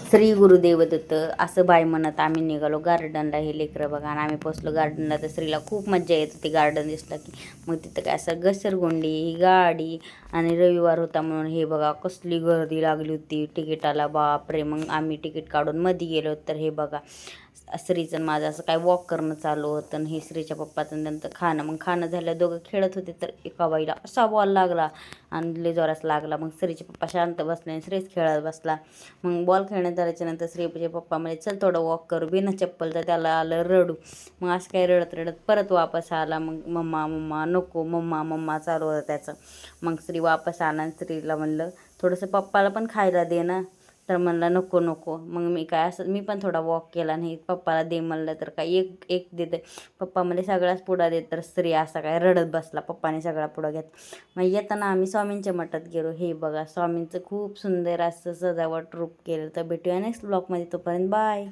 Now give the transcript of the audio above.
श्री गुरुदेव दत्त असं बाय म्हणत आम्ही निघालो गार्डनला. हे लेकरं बघा, आणि आम्ही पोचलो गार्डनला. तर श्रीला खूप मज्जा येत होती गार्डन दिसलं की. मग तिथं काय असं घसरगुंडी, ही गाडी, आणि रविवार होता म्हणून हे बघा कसली गर्दी लागली होती तिकीटाला, बापरे. मग आम्ही तिकीट काढून मध्ये गेलो. तर हे बघा श्रीचं माझं असं काय वॉक करणं चालू होतं, आणि हे श्रीच्या पप्पाचं नंतर खाणं. मग खाणं झालं, दोघं खेळत होते. तर एका बाईला असा बॉल लागला आणि लय जोरास लागला. मग श्रीचे पप्पा शांत बसले आणि श्रीच खेळत बसला. मग बॉल खेळण्यात झाल्याच्या नंतर श्रीचे पप्पा म्हणजे चल थोडं वॉक करू बिना चप्पल. तर त्याला आलं रडू. मग असं काय रडत रडत परत वापस आला. मग मम्मा मम्मा नको, मम्मा मम्मा चालू होतं त्याचं. मग श्री वापस आला आणि श्रीला म्हणलं थोडंसं पप्पाला पण खायला दे ना. तर म्हणला नको नको. मग मी काय असं मी पण थोडा वॉक केला, नाही पप्पाला दे म्हणलं तर काय एक एक देते. पप्पा म्हणजे सगळाच पुडा देत. तर स्त्री असा काय रडत बसला. पप्पाने सगळा पुडा घेत. मग येताना आम्ही स्वामींच्या मठात गेलो. हे बघा स्वामींचं खूप सुंदर असं सजावट रूप केलं. तर भेटूया नेक्स्ट ब्लॉगमध्ये. तोपर्यंत बाय.